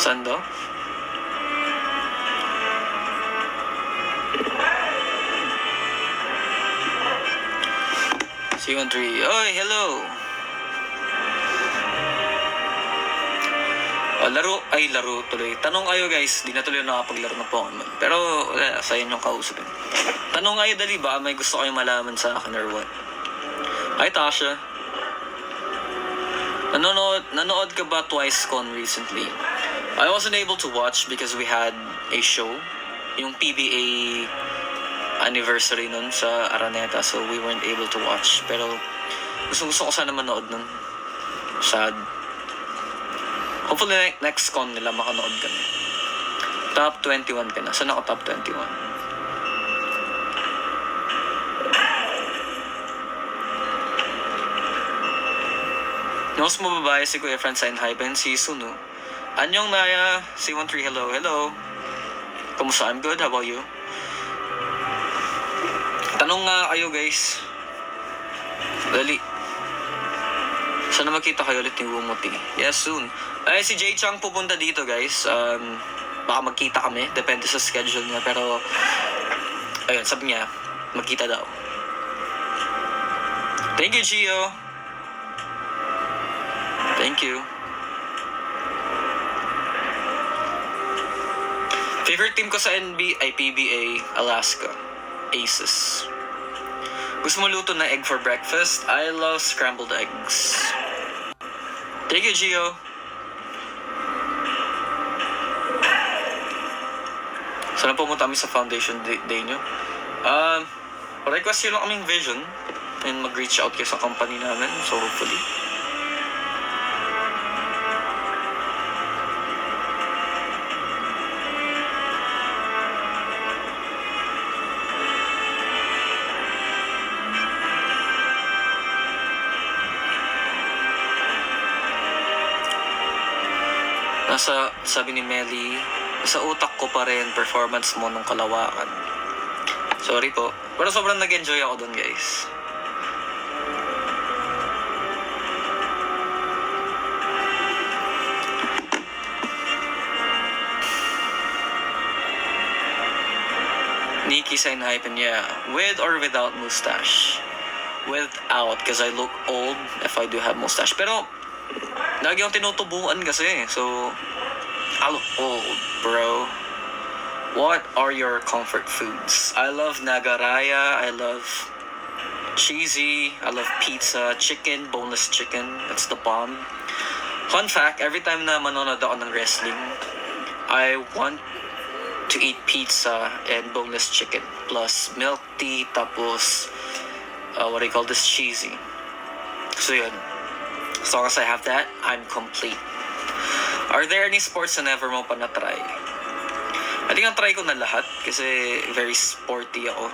Saan daw? C13. Oy, hello! Laro tuloy. Tanong kayo guys, di na tuloy nakapaglaro ng Pokemon. Pero, sa inyo yung kausapin. Tanong kayo dali ba, may gusto kayong malaman sa akin or what? Hi Tasha. Nanood ka ba TwiceCon recently? I wasn't able to watch because we had a show. Yung PBA anniversary nun sa Araneta, so we weren't able to watch. Pero, gusto ko sana manood nun. Sad. Hopefully next con nila makanood kami. Top 21 ka na. Saan ako top 21? Yung mas mababae si Kuya Francine Hypen, si Sunu. Anyong Naya, C13, hello, hello. Kumusta? I'm good, how about you? Tanong nga kayo guys. Dali. Sana makita kayo ulit ni Wumuti. Yes, soon. Ay, si Jay Chang pupunta dito guys. Baka magkita kami. Depende sa schedule niya. Pero, ayun, sabi niya, magkita daw. Thank you, Gio. Thank you. Favorite team ko sa PBA, Alaska. Aces. Gusto mo luto na egg for breakfast? I love scrambled eggs. Thank you, Gio. Sana pumunta kami sa foundation day nyo. Request yun lang kaming vision and mag-reach out kayo sa company namin. So hopefully. Sabi ni Melly, sa utak ko pa rin performance mo nung Kalawakan. Sorry po. Pero sobrang nag-enjoy ako dun guys. Nikki sign hypen, yeah. With or without mustache? Without, because I look old if I do have mustache. Pero, lagi akong tinutubuan kasi. So, I look old, bro. What are your comfort foods? I love nagaraya. I love cheesy. I love pizza. Chicken, boneless chicken. That's the bomb. Fun fact, every time na manonood ako ng wrestling, I want to eat pizza and boneless chicken. Plus milk tea, tapos, what do you call this? Cheesy. So yun. As long as I have that, I'm complete. Are there any sports na never mo pa na-try? I think na-try ko na lahat kasi very sporty ako.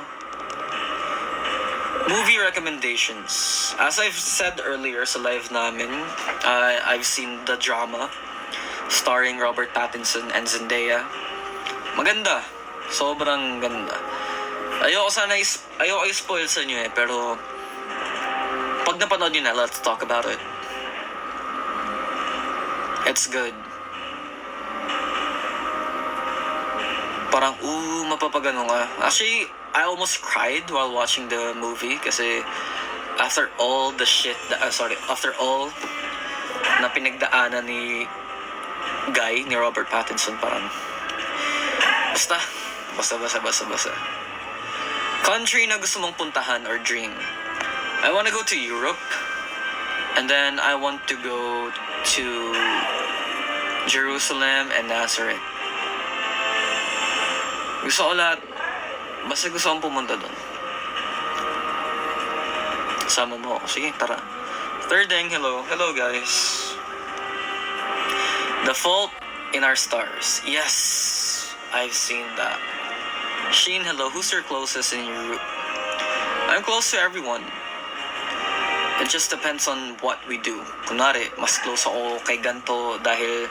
Movie recommendations. As I've said earlier sa live namin, I've seen The Drama starring Robert Pattinson and Zendaya. Maganda. Sobrang ganda. Ayoko i-spoil sa inyo pero pag napanood nyo na, let's talk about it. It's good. Parang, mapapagano ka. Actually, I almost cried while watching the movie kasi after all the shit, after all na pinagdaanan ni Robert Pattinson, parang basta. Country na gusto mong puntahan or dream? I wanna go to Europe and then I want to go to Jerusalem and Nazareth. Gusto ko lahat. Basta gusto kong pumunta doon. Sama mo ako. Sige, tara. Third Deng, hello. Hello, guys. The Fault in Our Stars. Yes, I've seen that. Sheen, hello. Who's your closest in your group? I'm close to everyone. It just depends on what we do. Kunwari, mas close ako kay ganto dahil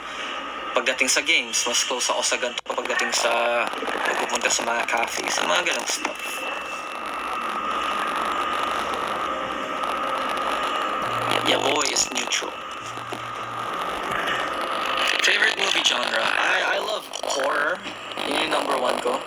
pagdating sa games, mas close ako sa ganito pagdating sa pagpupunta sa mga cafes, sa mga ganong stuff. Your boy is neutral. Favorite movie genre. I love horror. Yun yung number one ko.